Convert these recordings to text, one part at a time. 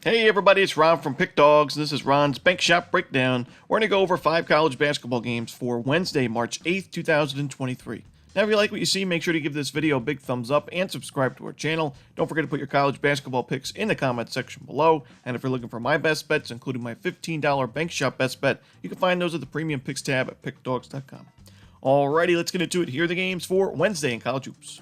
Hey everybody, it's Ron from Pick Dawgz. This is Ron's Bank Shop Breakdown. We're going to go over 5 college basketball games for Wednesday, March 8th, 2023. Now if you like what you see, make sure to give this video a big thumbs up and subscribe to our channel. Don't forget to put your college basketball picks in the comment section below. And if you're looking for my best bets, including my $15 Bank Shop best bet, you can find those at the Premium Picks tab at pickdawgz.com. Alrighty, let's get into it. Here are the games for Wednesday in college hoops.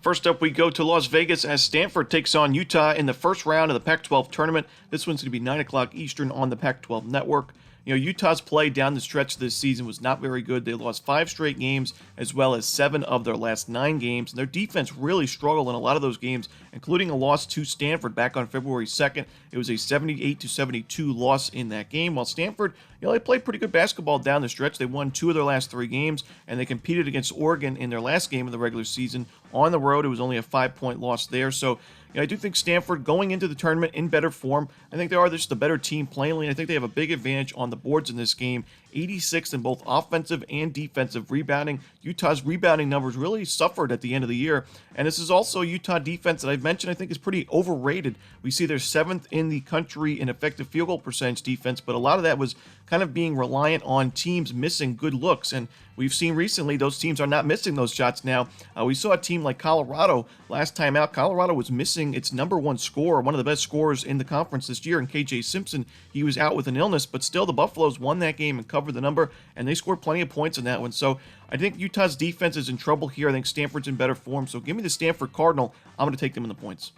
First up, we go to Las Vegas as Stanford takes on Utah in the first round of the Pac-12 tournament. This one's going to be 9 o'clock Eastern on the Pac-12 network. Utah's play down the stretch this season was not very good. They lost 5 straight games, as well as 7 of their last 9 games. And their defense really struggled in a lot of those games, including a loss to Stanford back on February 2nd. It was a 78-72 loss in that game. While Stanford, they played pretty good basketball down the stretch. They won 2 of their last 3 games, and they competed against Oregon in their last game of the regular season on the road. It was only a 5-point loss there. So I do think Stanford going into the tournament in better form. I think they are just a better team plainly. I think they have a big advantage on the boards in this game. 86th in both offensive and defensive rebounding. Utah's rebounding numbers really suffered at the end of the year. And this is also Utah defense that I've mentioned I think is pretty overrated. We see they're 7th in the country in effective field goal percentage defense, but a lot of that was kind of being reliant on teams missing good looks. And we've seen recently those teams are not missing those shots now. We saw a team like Colorado last time out. Colorado was missing its #1 scorer, one of the best scorers in the conference this year, and KJ Simpson. He was out with an illness, but still the Buffaloes won that game and covered the number, and they scored plenty of points in that one. So I think Utah's defense is in trouble here. I think Stanford's in better form. So give me the Stanford Cardinal. I'm going to take them in the points.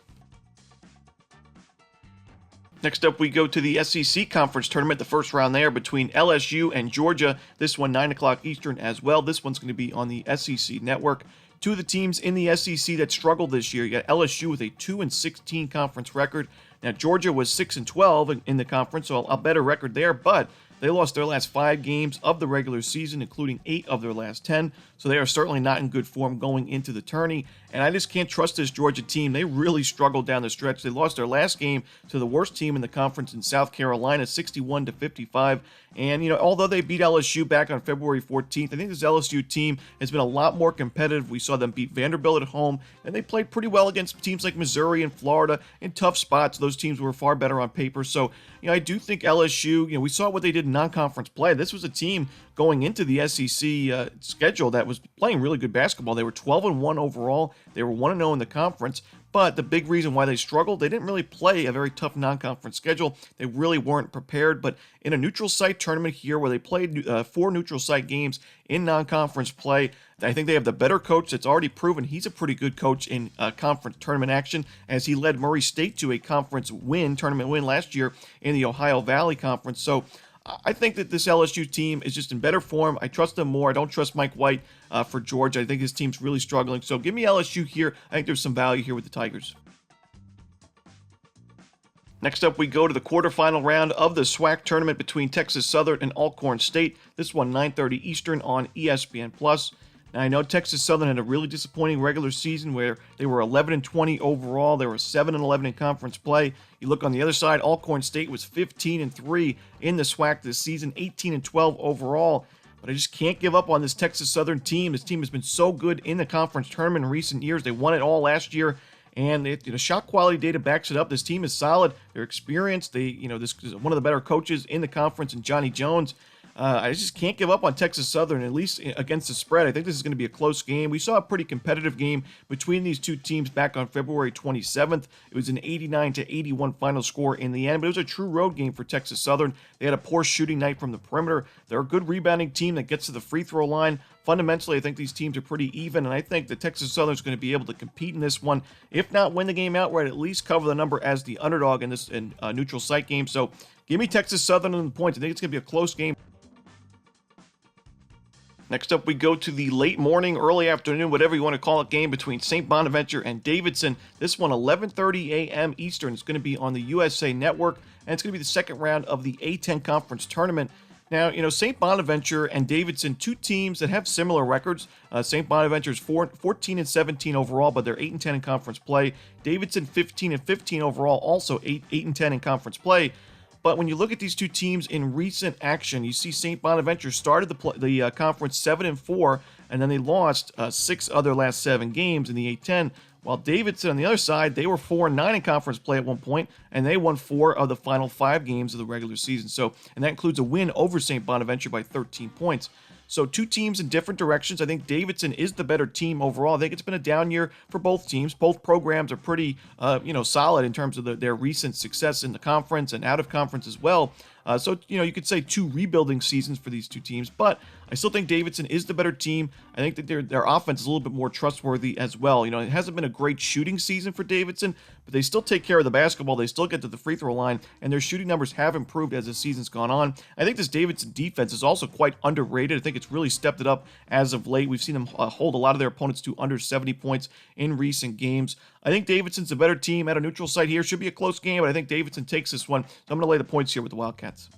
Next up, we go to the SEC Conference Tournament, the first round there between LSU and Georgia. This one, 9 o'clock Eastern as well. This one's going to be on the SEC Network. 2 of the teams in the SEC that struggled this year. You got LSU with a 2-16 conference record. Now, Georgia was 6-12 in the conference, so a better record there, but they lost their last 5 games of the regular season, including 8 of their last 10. So they are certainly not in good form going into the tourney. And I just can't trust this Georgia team. They really struggled down the stretch. They lost their last game to the worst team in the conference in South Carolina, 61-55. And, although they beat LSU back on February 14th, I think this LSU team has been a lot more competitive. We saw them beat Vanderbilt at home, and they played pretty well against teams like Missouri and Florida in tough spots. Those teams were far better on paper. So, I do think LSU, we saw what they did in non-conference play. This was a team going into the SEC schedule that was playing really good basketball. They were 12-1 overall. They were 1-0 in the conference. But the big reason why they struggled, they didn't really play a very tough non-conference schedule. They really weren't prepared. But in a neutral site tournament here where they played 4 neutral site games in non-conference play, I think they have the better coach that's already proven he's a pretty good coach in conference tournament action, as he led Murray State to a tournament win last year in the Ohio Valley Conference. So I think that this LSU team is just in better form. I trust them more. I don't trust Mike White for Georgia. I think his team's really struggling. So give me LSU here. I think there's some value here with the Tigers. Next up, we go to the quarterfinal round of the SWAC tournament between Texas Southern and Alcorn State. This one, 9:30 Eastern on ESPN+. Now, I know Texas Southern had a really disappointing regular season where they were 11-20 overall. They were 7-11 in conference play. You look on the other side, Alcorn State was 15-3 in the SWAC this season, 18-12 overall. But I just can't give up on this Texas Southern team. This team has been so good in the conference tournament in recent years. They won it all last year. And shot quality data backs it up. This team is solid. They're experienced. This is one of the better coaches in the conference, and Johnny Jones. I just can't give up on Texas Southern, at least against the spread. I think this is going to be a close game. We saw a pretty competitive game between these two teams back on February 27th. It was an 89-81 final score in the end, but it was a true road game for Texas Southern. They had a poor shooting night from the perimeter. They're a good rebounding team that gets to the free throw line. Fundamentally, I think these teams are pretty even, and I think that Texas Southern is going to be able to compete in this one. If not win the game outright, at least cover the number as the underdog in this neutral site game. So give me Texas Southern on the points. I think it's going to be a close game. Next up, we go to the late morning, early afternoon, whatever you want to call it, game between St. Bonaventure and Davidson. This one, 11:30 a.m. Eastern. It's going to be on the USA Network, and it's going to be the second round of the A10 Conference Tournament. Now, St. Bonaventure and Davidson, 2 teams that have similar records. St. Bonaventure's 14-17 overall, but they're 8-10 in conference play. Davidson 15-15 overall, also 8-10 in conference play. But when you look at these two teams in recent action, you see St. Bonaventure started the conference 7-4, and then they lost 6 of their last 7 games in the A10, while Davidson on the other side, they were 4-9 in conference play at one point, and they won 4 of the final 5 games of the regular season. So, and that includes a win over St. Bonaventure by 13 points. So 2 teams in different directions. I think Davidson is the better team overall. I think it's been a down year for both teams. Both programs are pretty, solid in terms of their recent success in the conference and out of conference as well. So, you could say 2 rebuilding seasons for these 2 teams, but I still think Davidson is the better team. I think that their offense is a little bit more trustworthy as well. It hasn't been a great shooting season for Davidson, but they still take care of the basketball. They still get to the free throw line, and their shooting numbers have improved as the season's gone on. I think this Davidson defense is also quite underrated. I think it's really stepped it up as of late. We've seen them hold a lot of their opponents to under 70 points in recent games. I think Davidson's a better team at a neutral site here. Should be a close game, but I think Davidson takes this one. So I'm going to lay the points here with the Wildcats.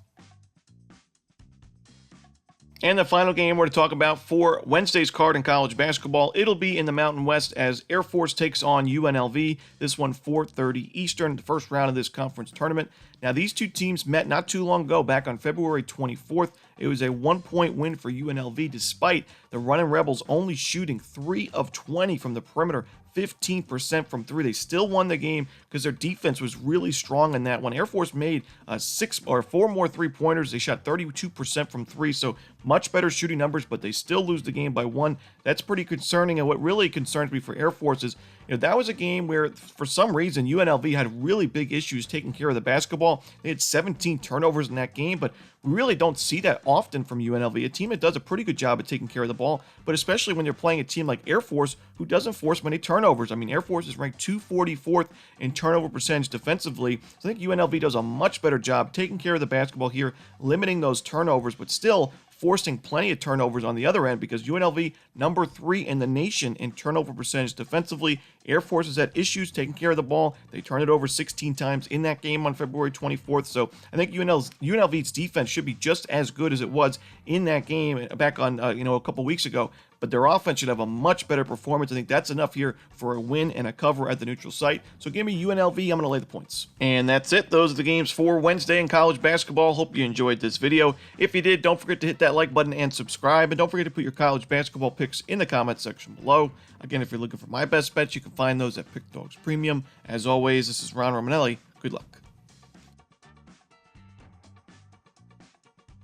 And the final game we're to talk about for Wednesday's card in college basketball, it'll be in the Mountain West as Air Force takes on UNLV. This one 4:30 Eastern, the first round of this conference tournament. Now, these 2 teams met not too long ago, back on February 24th. It was a 1-point win for UNLV, despite the Running Rebels only shooting 3 of 20 from the perimeter, 15% from 3. They still won the game because their defense was really strong in that one. Air Force made 4 more 3-pointers. They shot 32% from 3, so much better shooting numbers, but they still lose the game by 1. That's pretty concerning, and what really concerns me for Air Force is, that was a game where, for some reason, UNLV had really big issues taking care of the basketball. They had 17 turnovers in that game, but we really don't see that often from UNLV, a team that does a pretty good job at taking care of the ball, but especially when you're playing a team like Air Force, who doesn't force many turnovers. I mean, Air Force is ranked 244th in turnover percentage defensively, so I think UNLV does a much better job taking care of the basketball here, limiting those turnovers, but still forcing plenty of turnovers on the other end, because UNLV number 3 in the nation in turnover percentage defensively. Air Force has had issues taking care of the ball. They turned it over 16 times in that game on February 24th. So I think UNLV's defense should be just as good as it was in that game back on a couple weeks ago. But their offense should have a much better performance. I think that's enough here for a win and a cover at the neutral site. So give me UNLV. I'm going to lay the points. And that's it. Those are the games for Wednesday in college basketball. Hope you enjoyed this video. If you did, don't forget to hit that like button and subscribe. And don't forget to put your college basketball picks in the comment section below. Again, if you're looking for my best bets, you can find those at Pick Dawgz Premium. As always, this is Ron Romanelli. Good luck.